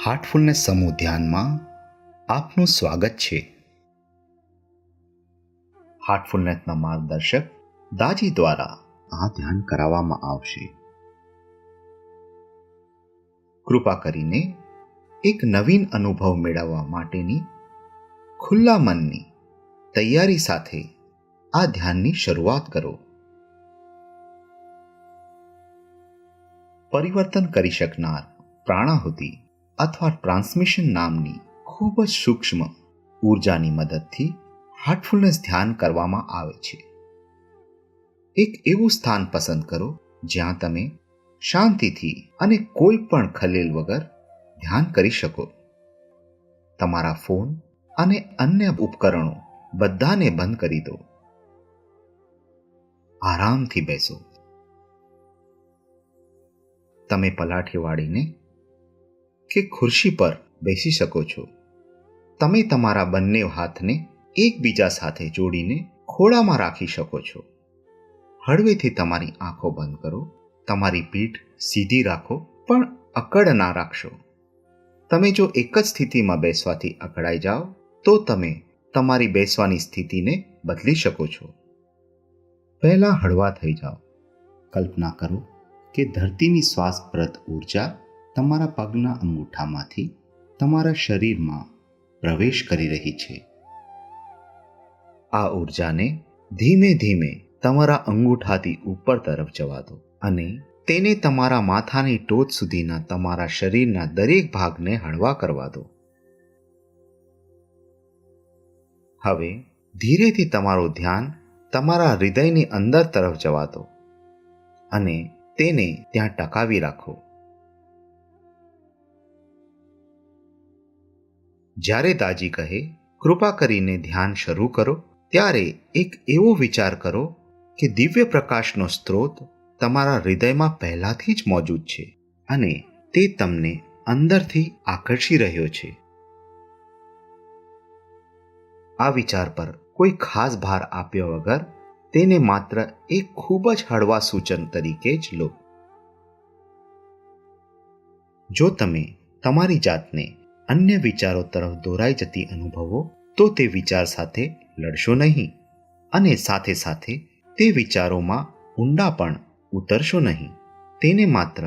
Heartfulness સમૂહ ધ્યાનમાં આપનું સ્વાગત છે. હાર્ટફુલનેસના માર્ગદર્શક દાજી દ્વારા આ ધ્યાન કરાવવામાં આવશે. કૃપા કરીને એક નવીન અનુભવ મેળવવા માટેની ખુલ્લા મનની તૈયારી સાથે આ ધ્યાનની શરૂઆત કરો. પરિવર્તન કરી શકનાર પ્રાણાહુતિ અથવા ટ્રાન્સમિશન નામની ખૂબ જ સૂક્ષ્મ ઊર્જાની મદદથી હાર્ટફુલનેસ ધ્યાન કરવામાં આવે છે. એક એવું સ્થાન પસંદ કરો જ્યાં તમે શાંતિથી અને કોઈ પણ ખલેલ વગર ધ્યાન કરી શકો. તમારા ફોન અને અન્ય ઉપકરણો બધાને બંધ કરી દો. આરામથી બેસો. તમે પલાઠી વાળીને કે ખુરશી પર બેસી શકો છો. તમે તમારા બંને હાથને એકબીજા સાથે જોડીને ખોળામાં રાખી શકો છો. હળવેથી તમારી આંખો બંધ કરો. તમારી પીઠ સીધી રાખો, પણ અકડ ના રાખશો. તમે જો એક જ સ્થિતિમાં બેસવાથી અકળાઈ જાઓ તો તમે તમારી બેસવાની સ્થિતિને બદલી શકો છો. પહેલા હળવા થઈ જાઓ. કલ્પના કરો કે ધરતીની શ્વાસપ્રદ ઊર્જા તમારા પગના અંગૂઠામાંથી તમારા શરીરમાં પ્રવેશ કરી રહી છે. આ ઊર્જાને ધીમે ધીમે તમારા અંગૂઠાથી ઉપર તરફ જવા દો અને તેને તમારા માથાની ટોચ સુધીના તમારા શરીરના દરેક ભાગને હળવા કરવા દો. હવે ધીરેથી તમારું ધ્યાન તમારા હૃદયની અંદર તરફ જવા દો અને તેને ત્યાં ટકાવી રાખો. જ્યારે દાજી કહે, કૃપા કરીને ધ્યાન શરૂ કરો, ત્યારે એક એવો વિચાર કરો કે દિવ્ય પ્રકાશનો સ્ત્રોત તમારા હૃદયમાં પહેલાથી જ મોજૂદ છે અને તે તમને અંદરથી આકર્ષી રહ્યો છે. આ વિચાર પર કોઈ ખાસ ભાર આપ્યા વગર તેને માત્ર એક ખૂબ જ હળવા સૂચન તરીકે જ લો. જો તમે તમારી જાતને અન્ય વિચારો તરફ દોરાઈ જતી અનુભવો તો તે વિચાર સાથે લડશો નહીં અને સાથે સાથે તે વિચારોમાં ઊંડા પણ ઉતરશો નહીં. તેને માત્ર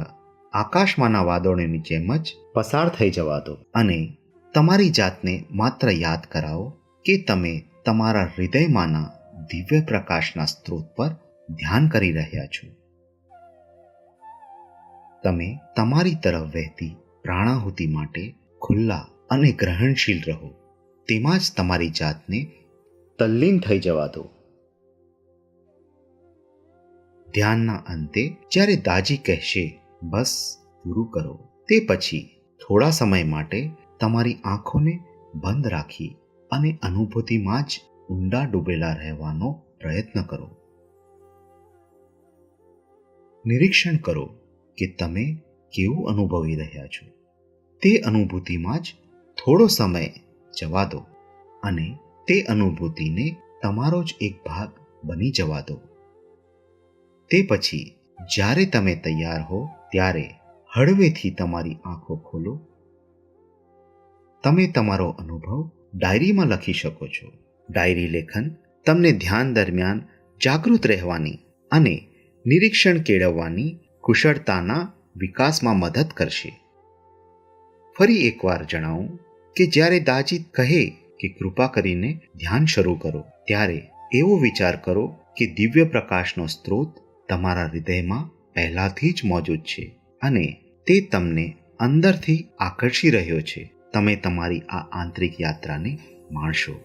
આકાશમાંના વાદળોની જેમ જ પસાર થઈ જવા દો અને તમારી જાતને માત્ર યાદ કરાવો કે તમે તમારા હૃદયમાંના દિવ્ય પ્રકાશના સ્ત્રોત પર ધ્યાન કરી રહ્યા છો. તમે તમારી તરફ વહેતી પ્રાણાહુતિ માટે ખુલ્લા અને ગ્રહણશીલ રહો. તેમાં જ તમારી જાતને તલ્લીન થઈ જવા દો. ધ્યાનના અંતે જ્યારે દાજી કહેશે, બસ પૂરું કરો, તે પછી થોડા સમય માટે તમારી આંખોને બંધ રાખી અને અનુભૂતિમાં જ ઊંડા ડૂબેલા રહેવાનો પ્રયત્ન કરો. નિરીક્ષણ કરો કે તમે કેવું અનુભવી રહ્યા છો. તે અનુભૂતિમાં જ થોડો સમય જવા દો અને તે અનુભૂતિને તમારો જ એક ભાગ બની જવા દો. તે પછી જ્યારે તમે તૈયાર હો ત્યારે હળવેથી તમારી આંખો ખોલો. તમે તમારો અનુભવ ડાયરીમાં લખી શકો છો. ડાયરી લેખન તમને ધ્યાન દરમિયાન જાગૃત રહેવાની અને નિરીક્ષણ કેળવવાની કુશળતાના વિકાસમાં મદદ કરશે. ફરી એકવાર જણાવું કે જ્યારે દાજી કહે કે કૃપા કરીને ધ્યાન શરૂ કરો, ત્યારે એવો વિચાર કરો કે દિવ્ય પ્રકાશનો સ્ત્રોત તમારા હૃદયમાં પહેલાથી જ મોજૂદ છે અને તે તમને અંદરથી આકર્ષી રહ્યો છે. તમે તમારી આ આંતરિક યાત્રાને માણશો.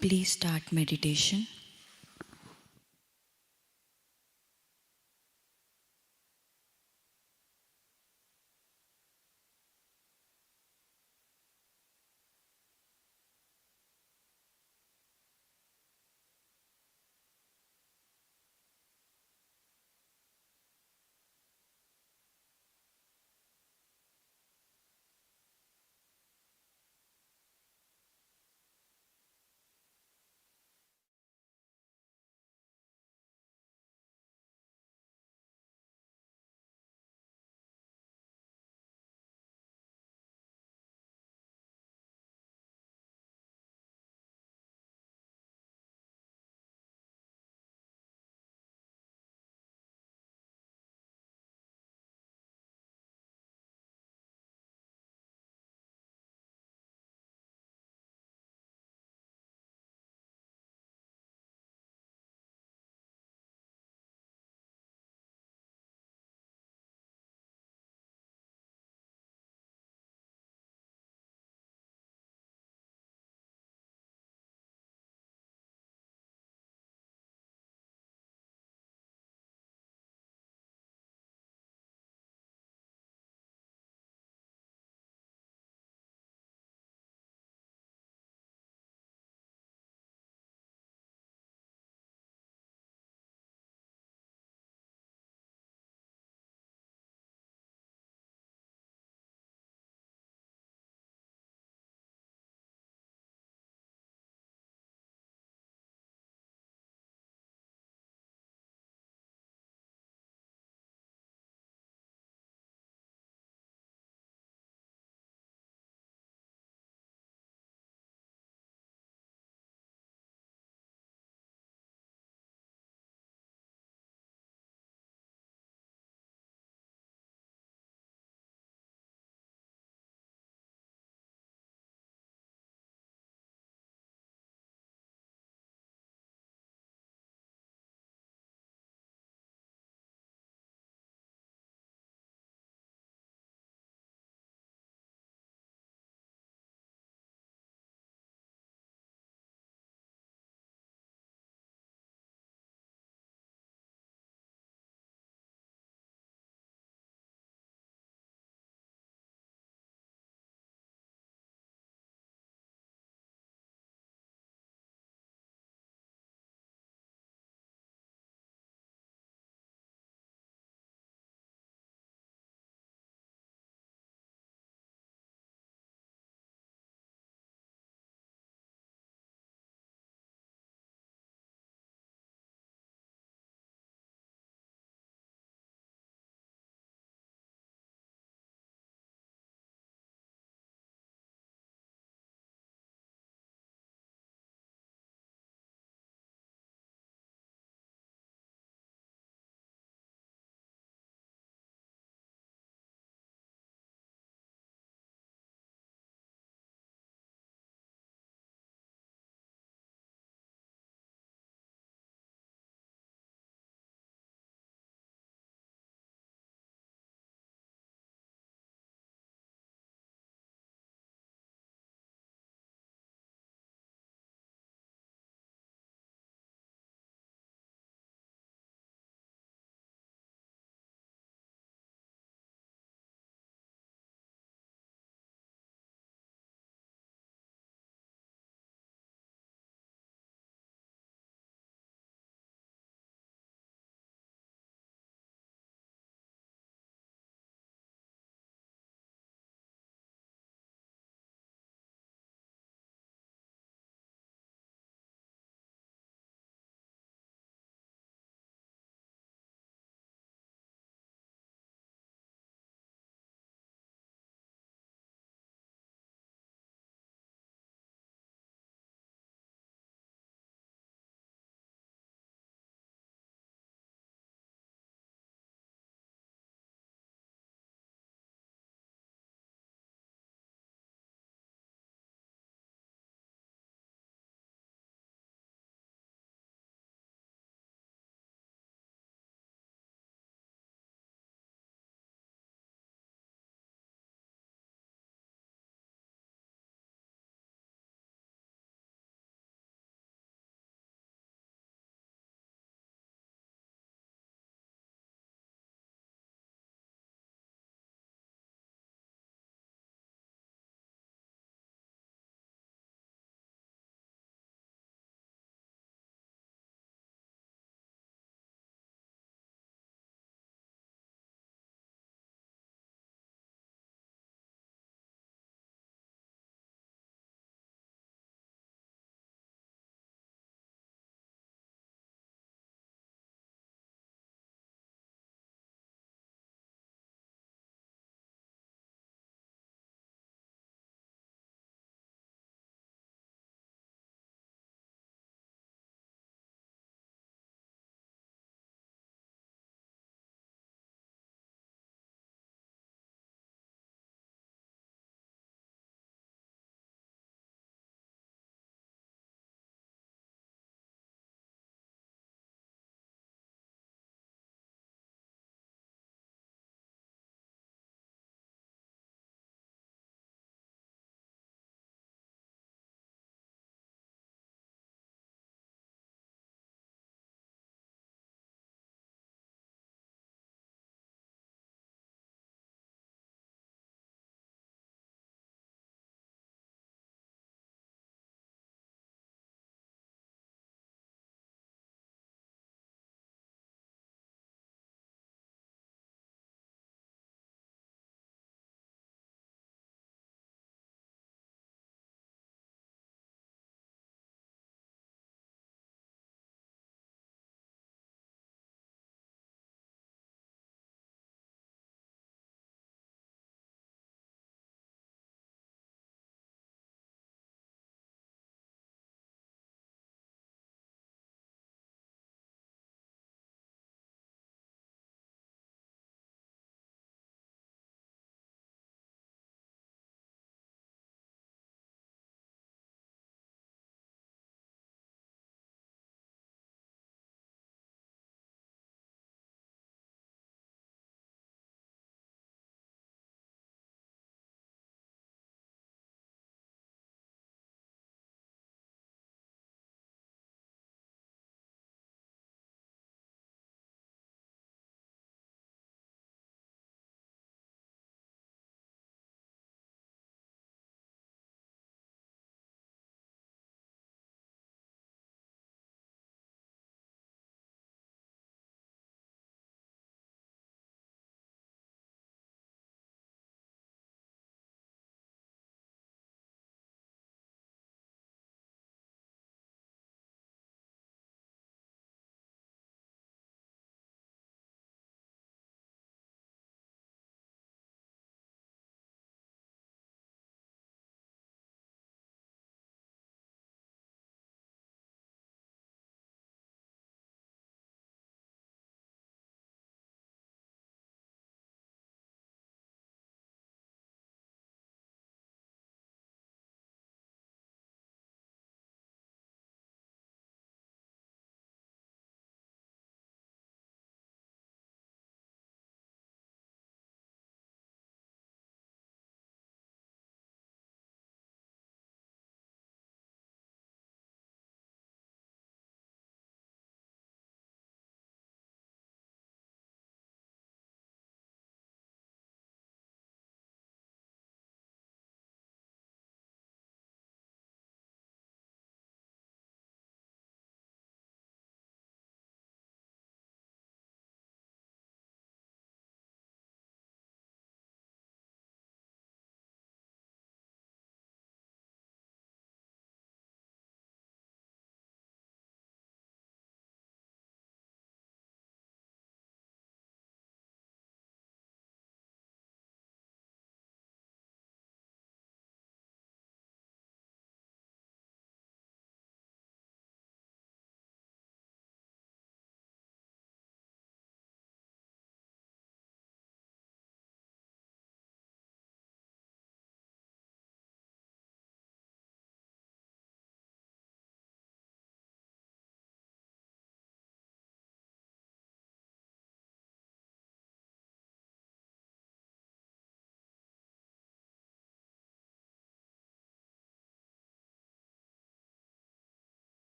Please start meditation.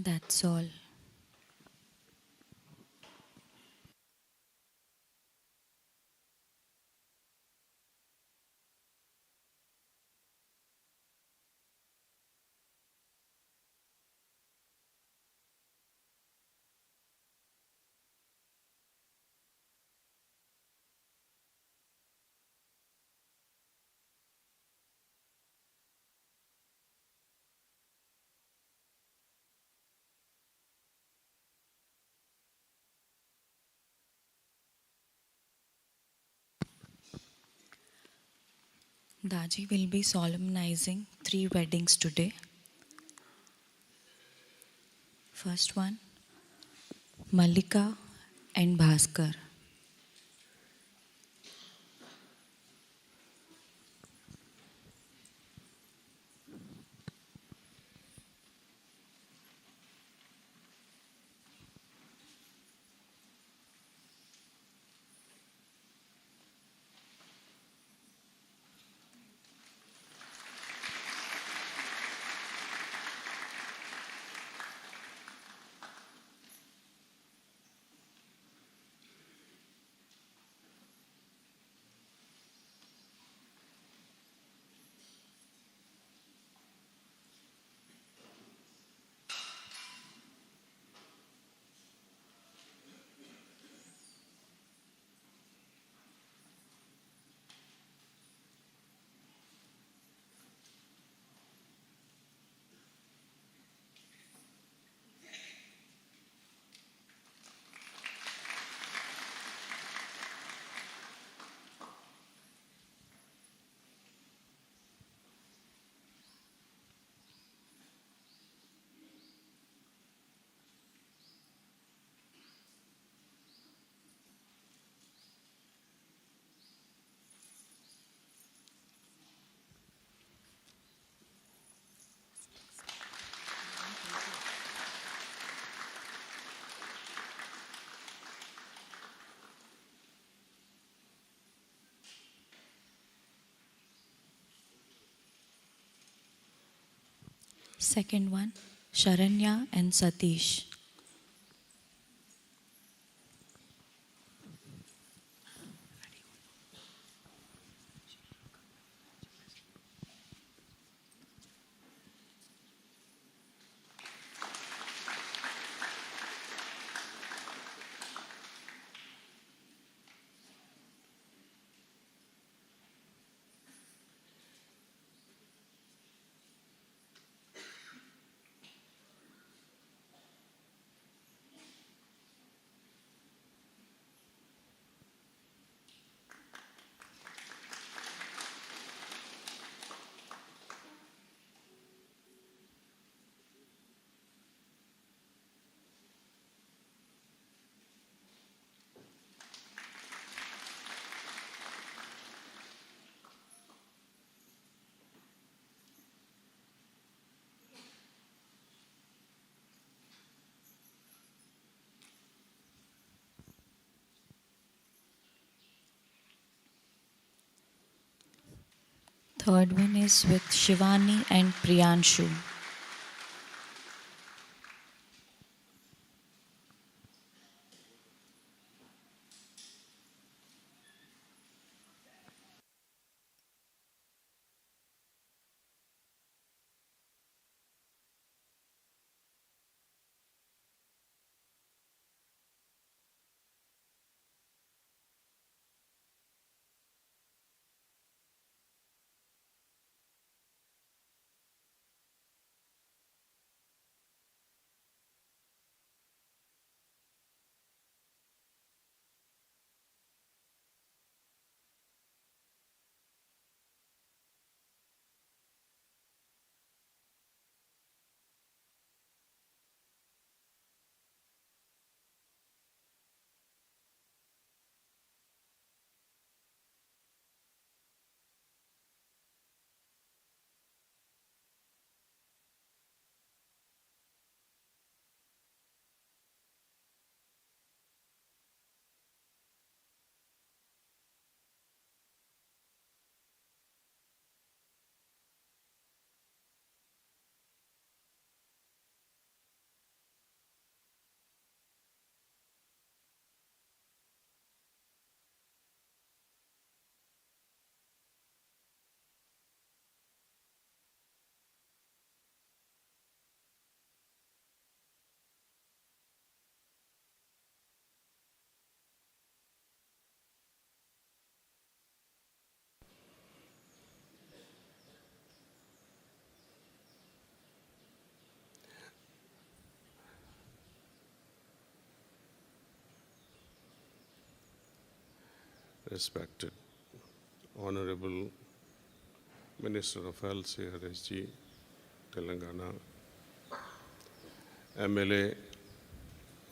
That's all. Daji will be solemnizing 3 weddings today. First one, Malika and Bhaskar. Second one, Sharanya and Satish. Third one is with Shivani and Priyanshu. respected Honorable Minister of Health, Sri Harish Ji, Telangana, MLA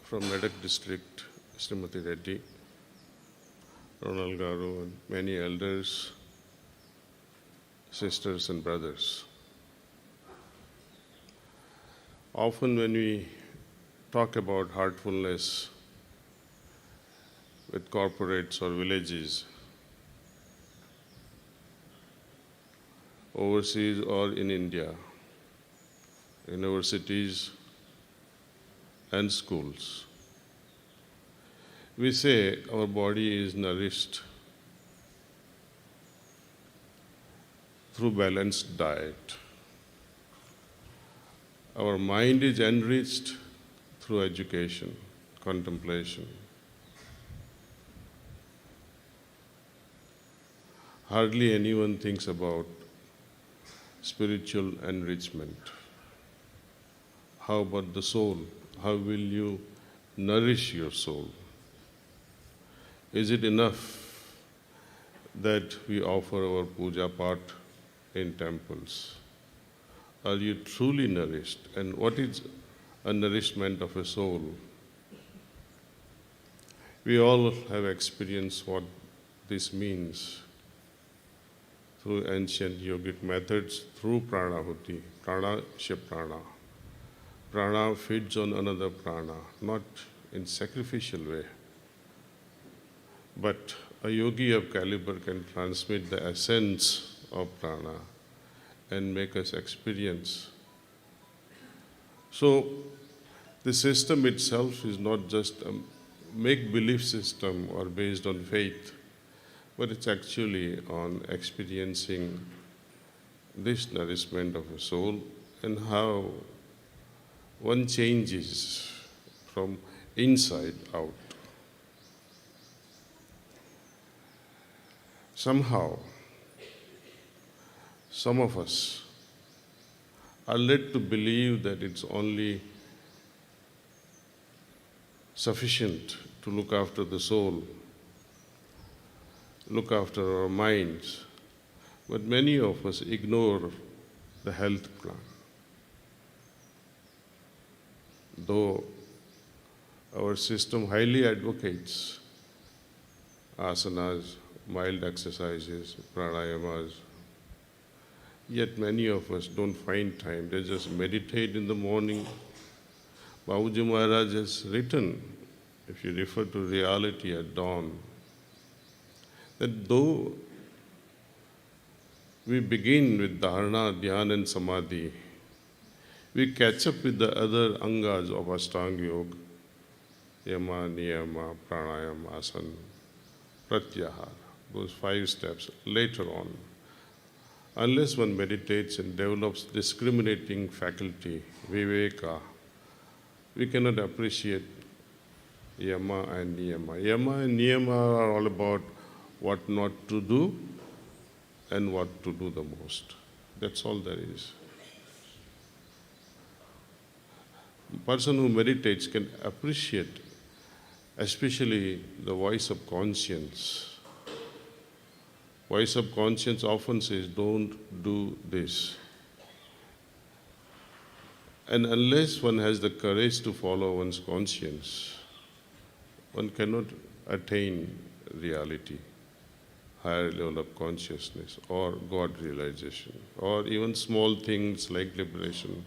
from Medak District, Srimati Reddy, Ronald Garu, and many elders, sisters and brothers. Often when we talk about heartfulness with corporates or villages, overseas or in India, universities and schools, we say our body is nourished through balanced diet. Our mind is enriched through education, contemplation. Hardly anyone thinks about spiritual enrichment. How about the soul? How will you nourish your soul? Is it enough that we offer our puja part in temples? Are you truly nourished? And what is a nourishment of a soul? We all have experienced what this means through ancient yogic methods, through pranahuti, prana prana. Prana feeds on another prana, not in sacrificial way. But a yogi of caliber can transmit the essence of prana and make us experience. So the system itself is not just a make-believe system or based on faith, but it's actually on experiencing this nourishment of a soul and how one changes from inside out. Somehow, some of us are led to believe that it's only sufficient to look after the soul, look after our minds, but many of us ignore the health plan. Though our system highly advocates asanas, mild exercises, pranayamas, yet many of us don't find time. They just meditate in the morning. Babuji Maharaj has written, if you refer to reality at dawn, that though we begin with dharana, dhyana and samadhi, we catch up with the other angas of Ashtanga Yoga, yama, niyama, pranayama, asana, pratyahara, those 5 steps later on. Unless one meditates and develops discriminating faculty, viveka, we cannot appreciate yama and niyama. Yama and niyama are all about what not to do and what to do the most. That's all there is. A person who meditates can appreciate, especially the voice of conscience. Voice of conscience often says, don't do this. And unless one has the courage to follow one's conscience, one cannot attain reality, higher level of consciousness or God realization, or even small things like liberation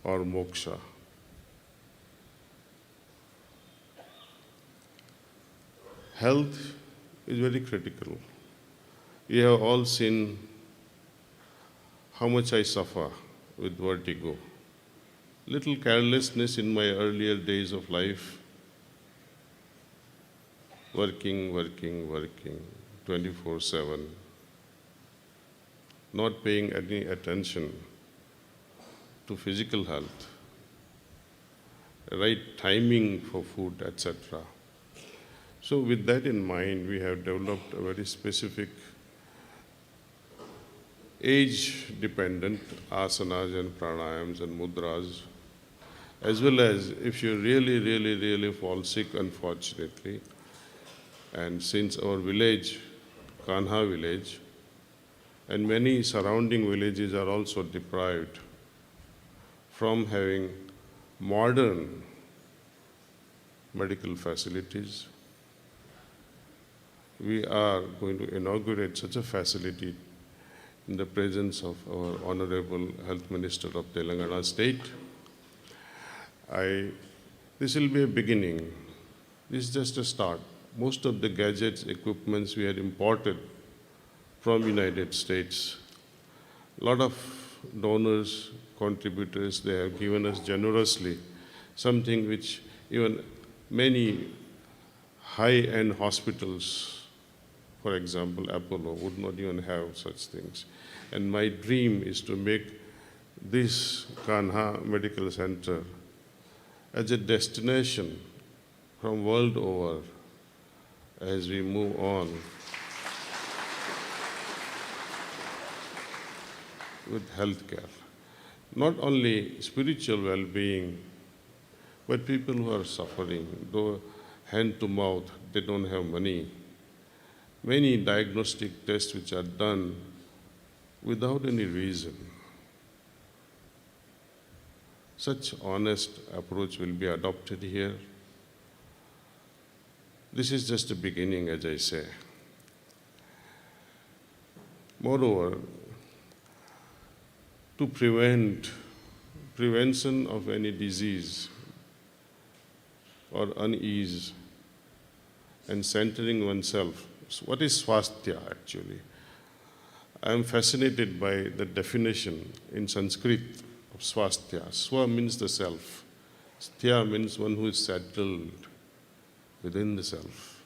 or moksha. Health is very critical. We have all seen how much I suffer with vertigo. Little carelessness in my earlier days of life, working 24/7, not paying any attention to physical health, right timing for food, etc. So with that in mind, we have developed a very specific age-dependent asanas and pranayams and mudras, as well as if you really fall sick, unfortunately, and since our village Kanha village, and many surrounding villages are also deprived from having modern medical facilities. We are going to inaugurate such a facility in the presence of our Honorable Health Minister of Telangana State. This will be a beginning. This is just a start. Most of the gadgets, equipments we had imported from United States. A lot of donors, contributors, they have given us generously something which even many high-end hospitals, for example, Apollo, would not even have such things. And my dream is to make this Kanha Medical Center as a destination from world over as we move on with healthcare. Not only spiritual well-being, but people who are suffering, though hand to mouth, they don't have money. Many diagnostic tests which are done without any reason. Such honest approach will be adopted here. This is just a beginning, as I say. Moreover, to prevention of any disease or unease and centering oneself. So what is swasthya actually? I am fascinated by the definition in Sanskrit of swasthya. Swa means the self. Sthya means one who is settled within the self.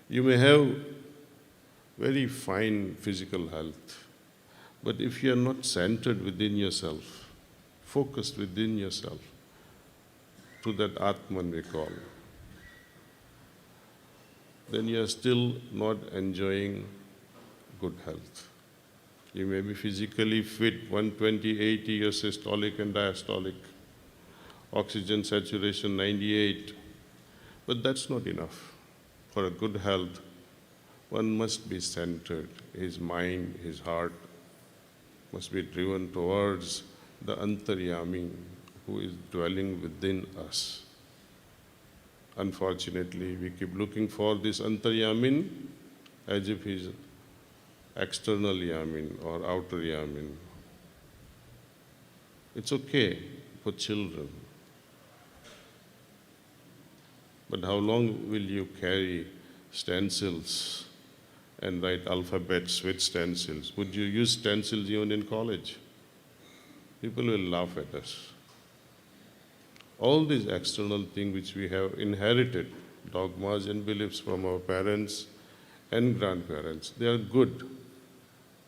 You may have very fine physical health, but if you are not centered within yourself, focused within yourself, to that Atman we call, then you are still not enjoying good health. You may be physically fit, 120, 80, your systolic and diastolic, oxygen saturation 98, but that's not enough. For a good health, one must be centered. His mind, his heart must be driven towards the Antaryami who is dwelling within us. Unfortunately, we keep looking for this Antaryamin as if he's external Yamin or outer Yamin. It's okay for children. But how long will you carry stencils and write alphabets with stencils? Would you use stencils even in college? People will laugh at us. All these external things which we have inherited, dogmas and beliefs from our parents and grandparents, they are good.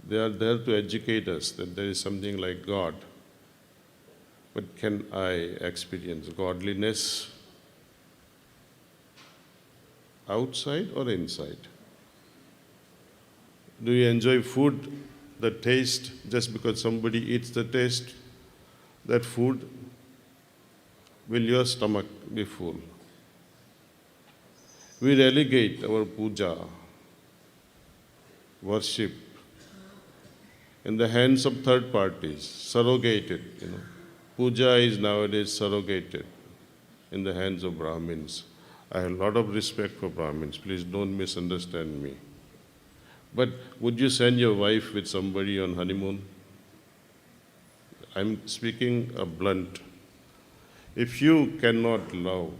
They are there to educate us that there is something like God. But can I experience godliness outside or inside? Do you enjoy food, the taste, just because somebody eats the taste, that food? Will your stomach be full? We relegate our puja, worship, in the hands of third parties, surrogated. Puja is nowadays surrogated in the hands of Brahmins. I have a lot of respect for Brahmins. Please don't misunderstand me. But would you send your wife with somebody on honeymoon? I'm speaking blunt. If you cannot love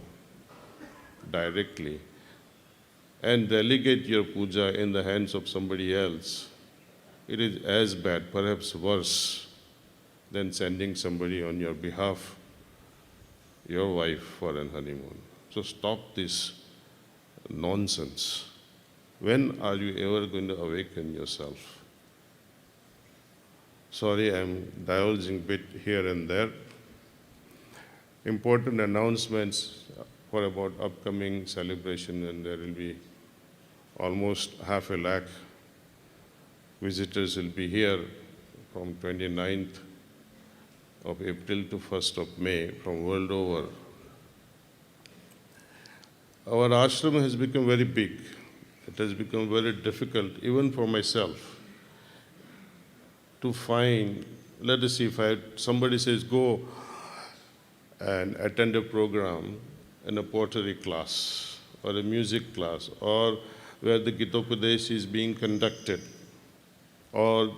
directly and relegate your puja in the hands of somebody else, it is as bad, perhaps worse, than sending somebody on your behalf, your wife, for an honeymoon. So stop this nonsense. When are you ever going to awaken yourself? Sorry, I'm divulging a bit here and there. Important announcements for about upcoming celebration, and there will be almost 500,000 visitors will be here from 29th of April to 1st of May from world over. Our ashram has become very big. it has become very difficult, even for myself, to find. Let us see, if somebody says, go and attend a program in a pottery class or a music class or where the Gitopadesh is being conducted or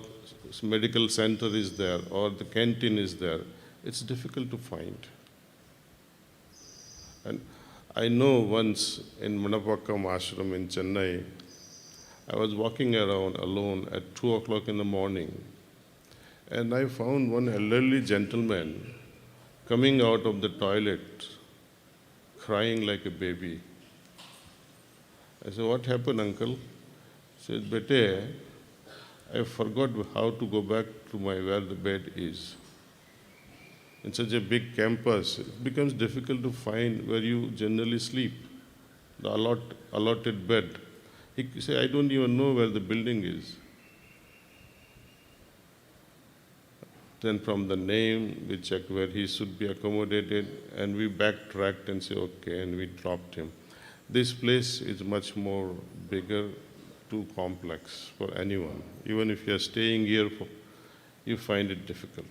medical center is there or the canteen is there, it's difficult to find. And I know once in Manapakkam ashram in Chennai, I was walking around alone at 2 o'clock in the morning, and I found one elderly gentleman coming out of the toilet, crying like a baby. I said, what happened, uncle? He said, Bete, I forgot how to go back to where the bed is. In such a big campus, it becomes difficult to find where you generally sleep, the allotted bed. He said, I don't even know where the building is. Then from the name, we checked where he should be accommodated, and we backtracked and said, okay, and we dropped him. This place is much more bigger, too complex for anyone. Even if you are staying here, you find it difficult.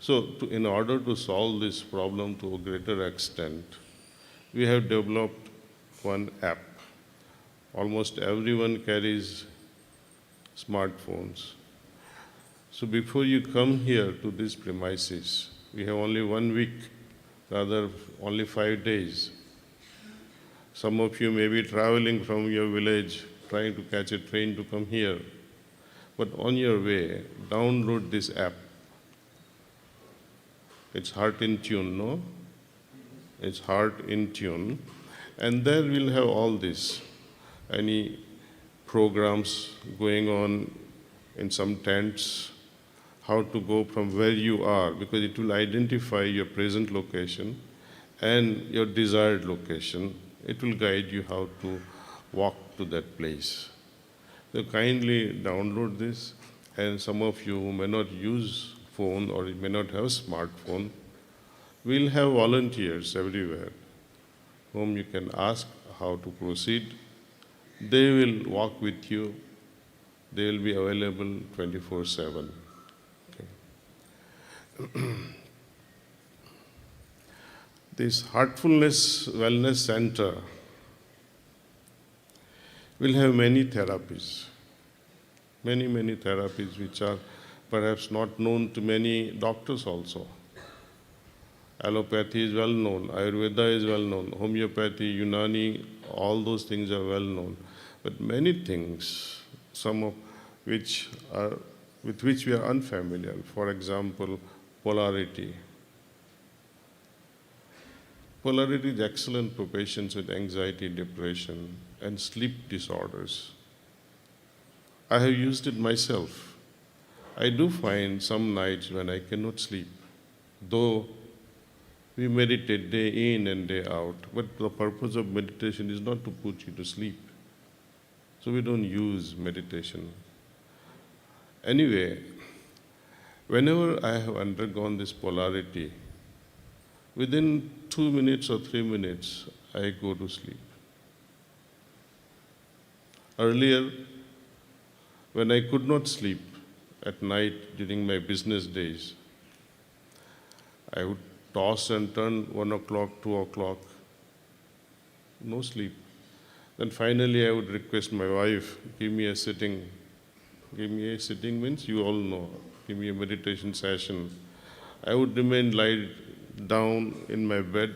So in order to solve this problem to a greater extent, we have developed one app. Almost everyone carries smartphones. So before you come here to these premises, we have only 1 week, rather only 5 days. Some of you may be traveling from your village, trying to catch a train to come here. But on your way, download this app. It's Heart in Tune, no? It's Heart in Tune. And there we'll have all this. Any programs going on in some tents, how to go from where you are, because it will identify your present location and your desired location. It will guide you how to walk to that place. So kindly download this, and some of you who may not use phone or may not have smartphone, we'll have volunteers everywhere whom you can ask how to proceed. They will walk with you. They will be available 24/7. This Heartfulness Wellness Center will have many therapies, many therapies which are perhaps not known to many doctors also. Allopathy is well known, Ayurveda is well known, homeopathy, Unani, all those things are well known. But many things, some of which are, with which we are unfamiliar. For example, polarity. Polarity is excellent for patients with anxiety, depression, and sleep disorders. I have used it myself. I do find some nights when I cannot sleep, though we meditate day in and day out, but the purpose of meditation is not to put you to sleep. So we don't use meditation. Anyway, whenever I have undergone this polarity, within 2 minutes or 3 minutes, I go to sleep. Earlier, when I could not sleep at night during my business days, I would toss and turn 1 o'clock, 2 o'clock, no sleep. Then finally I would request my wife, give me a sitting. Give me a sitting means you all know, give me a meditation session. I would remain lie down in my bed.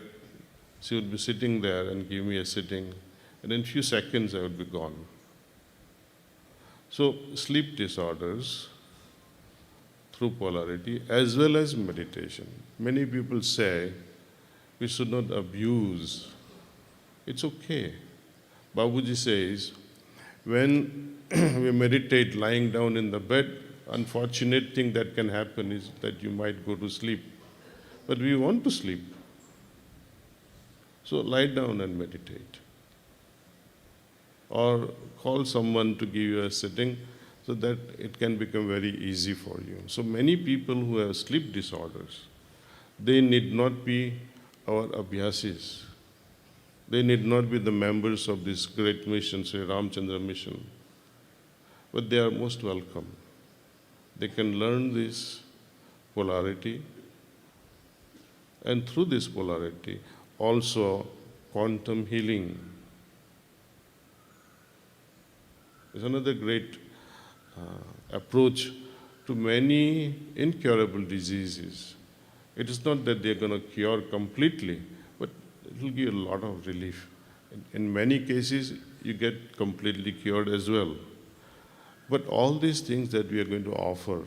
She would be sitting there and give me a sitting. And in a few seconds I would be gone. So sleep disorders through polarity as well as meditation. Many people say we should not abuse. It's okay. Babuji says, when we meditate lying down in the bed, unfortunate thing that can happen is that you might go to sleep. But we want to sleep. So lie down and meditate. Or call someone to give you a sitting so that it can become very easy for you. So many people who have sleep disorders, they need not be our abhyasis. They need not be the members of this great mission, Sri Ramchandra mission, but they are most welcome. They can learn this polarity, and through this polarity, also quantum healing is another great approach to many incurable diseases. It is not that they're going to cure completely, but it will give a lot of relief. In many cases, you get completely cured as well. But all these things that we are going to offer,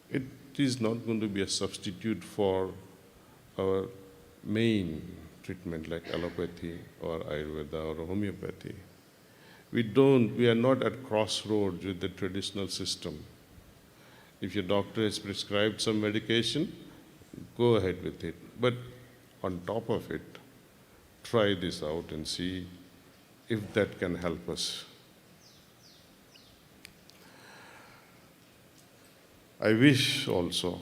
it is not going to be a substitute for our main treatment like allopathy or Ayurveda or homeopathy. We are not at crossroads with the traditional system. If your doctor has prescribed some medication, go ahead with it. But on top of it, try this out and see if that can help us. I wish also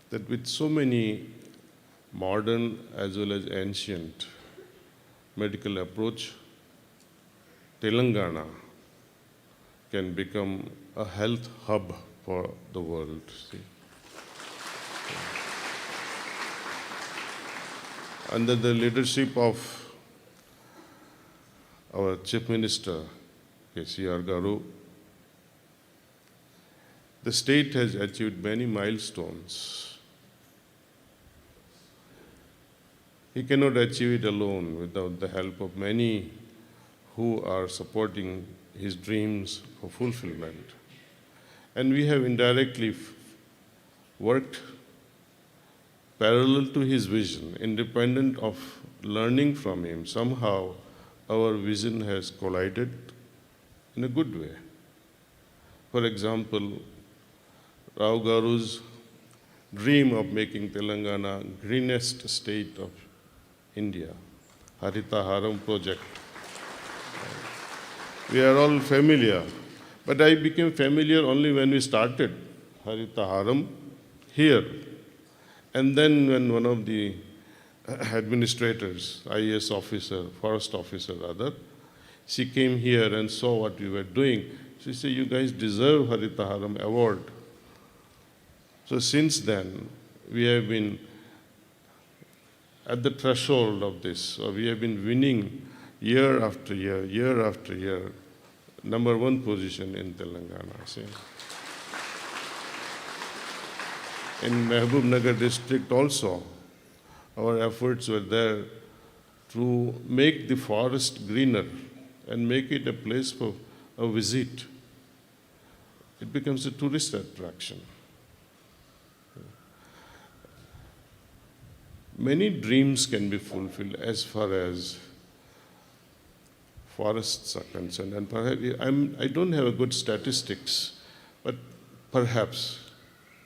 that with so many modern as well as ancient medical approach, Telangana can become a health hub for the world. See? Under the leadership of our Chief Minister, KCR Garu, the state has achieved many milestones. He cannot achieve it alone without the help of many who are supporting his dreams for fulfillment. And we have indirectly worked parallel to his vision, independent of learning from him. Somehow our vision has collided in a good way. For example, Rao Garu's dream of making Telangana greenest state of India, Harita Haram project. We are all familiar, but I became familiar only when we started Harita Haram here. And then when one of the administrators, IAS officer, forest officer rather, she came here and saw what we were doing. She said, you guys deserve Harita Haram award. So since then, we have been at the threshold of this. So we have been winning year after year, number one position in Telangana. See? In Mehboob Nagar district also, our efforts were there to make the forest greener and make it a place for a visit. It becomes a tourist attraction. Many dreams can be fulfilled as far as forests are concerned. And perhaps, I don't have a good statistics, but perhaps,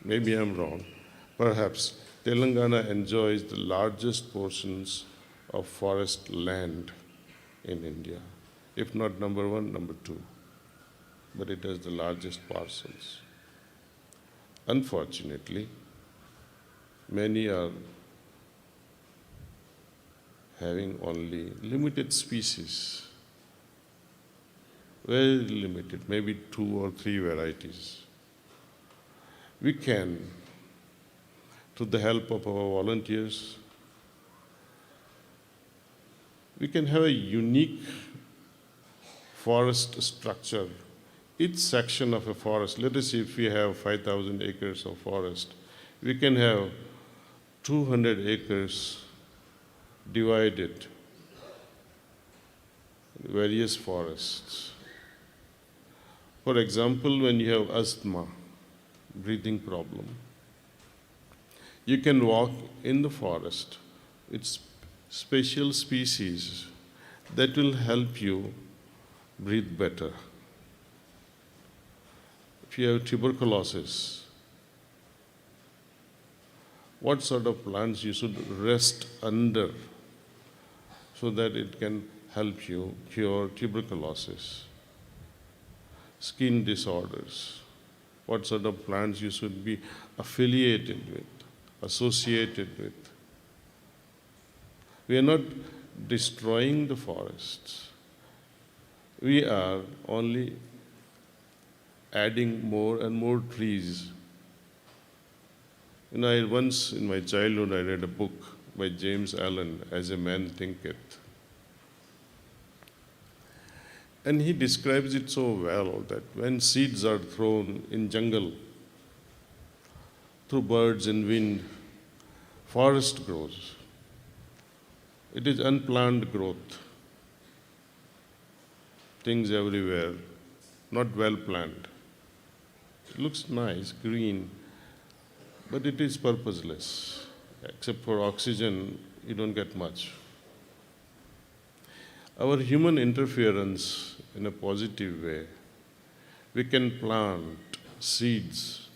maybe I'm wrong, perhaps Telangana enjoys the largest portions of forest land in India, if not number one, number two. But it has the largest parcels. Unfortunately, many are having only limited species, very limited, maybe 2 or 3 varieties. We can, through the help of our volunteers, we can have a unique forest structure. Each section of a forest, let us say if we have 5,000 acres of forest, we can have 200 acres divided, various forests. For example, when you have asthma, breathing problem, you can walk in the forest with special species that will help you breathe better. If you have tuberculosis, what sort of plants you should rest under so that it can help you cure tuberculosis? Skin disorders, what sort of plants you should be affiliated with, associated with. We are not destroying the forests. We are only adding more and more trees. Once in my childhood, I read a book by James Allen, As a Man Thinketh. And he describes it so well that when seeds are thrown in jungle through birds and wind, forest grows. It is unplanned growth. Things everywhere, not well planned. It looks nice, green, but it is purposeless. Except for oxygen, you don't get much. Our human interference in a positive way, we can plant seeds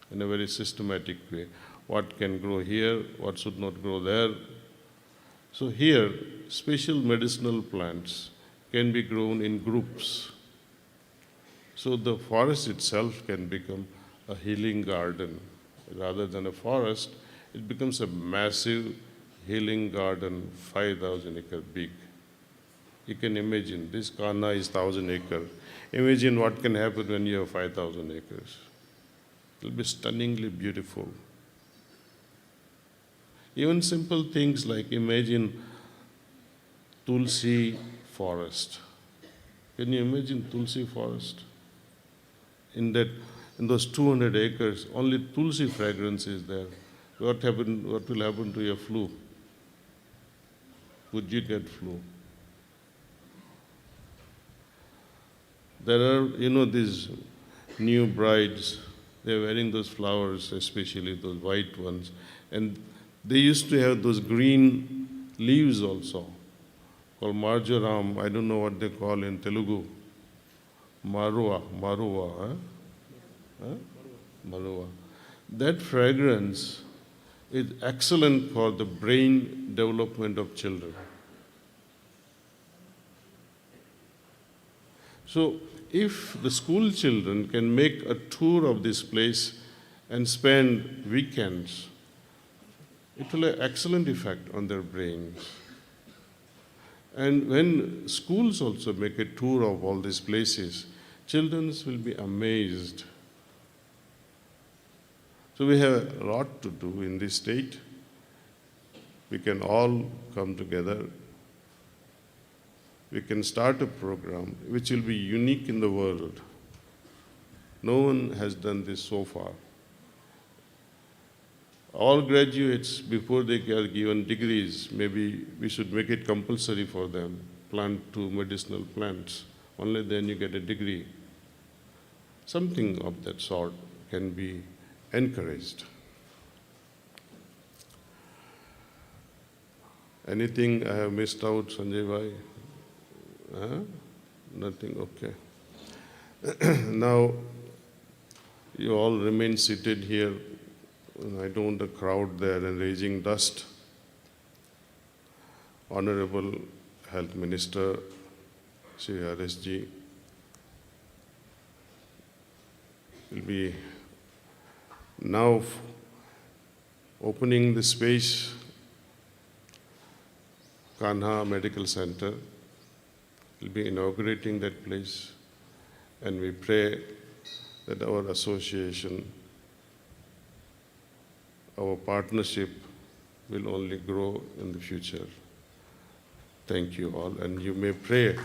in a very systematic way. What can grow here, what should not grow there. So here, special medicinal plants can be grown in groups. So the forest itself can become a healing garden. Rather than a forest, it becomes a massive healing garden, 5,000 acre big. You can imagine, this Kanha is 1,000 acre. Imagine what can happen when you have 5,000 acres. It will be stunningly beautiful. Even simple things like imagine Tulsi forest. Can you imagine Tulsi forest? In those 200 acres, only Tulsi fragrance is there. What will happen to your flu? Would you get flu? There are, these new brides, they're wearing those flowers, especially those white ones. And they used to have those green leaves also, called marjoram. I don't know what they call in Telugu. Marua. Marua. That fragrance is excellent for the brain development of children. So if the school children can make a tour of this place and spend weekends, it will have excellent effect on their brains. And when schools also make a tour of all these places, children will be amazed. So we have a lot to do in this state. We can all come together. We can start a program which will be unique in the world. No one has done this so far. All graduates, before they are given degrees, maybe we should make it compulsory for them, plant 2 medicinal plants. Only then you get a degree. Something of that sort can be encouraged. Anything I have missed out, Sanjay Bhai? Nothing, okay. Now, you all remain seated here. I don't want a crowd there and raising dust. Honorable Health Minister, Shri RSG, will be now opening the space, Kanha Medical Center. Will be inaugurating that place, and we pray that our association, our partnership will only grow in the future. Thank you all, and you may pray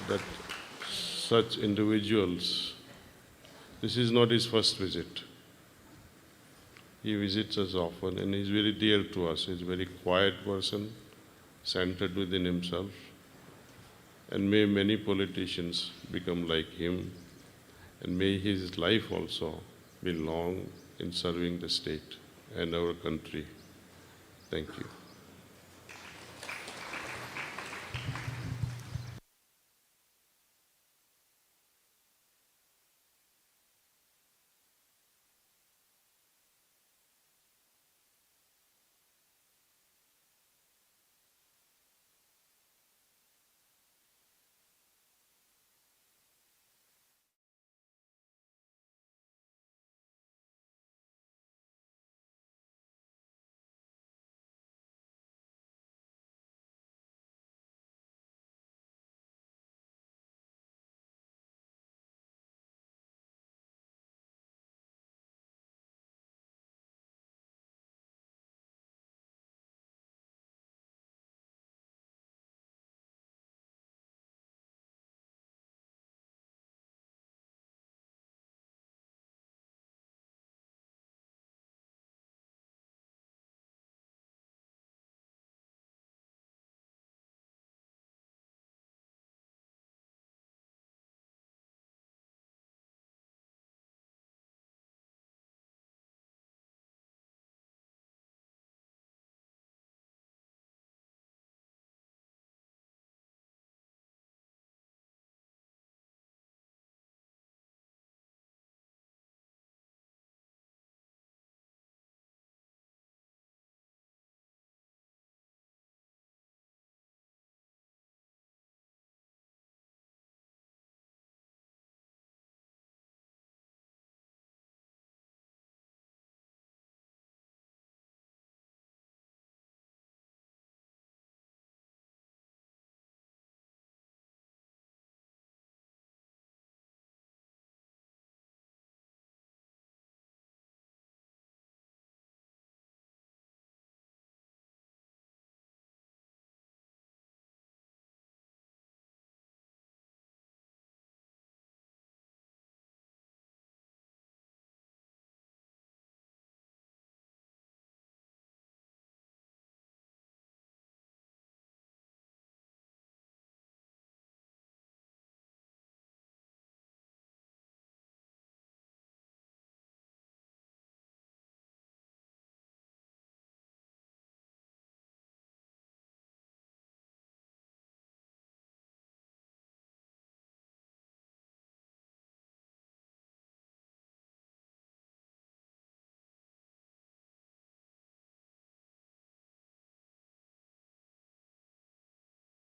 that such individuals, this is not his first visit. He visits us often and he's very dear to us. He's a very quiet person, centered within himself. And may many politicians become like him, and may his life also be long in serving the state and our country. Thank you.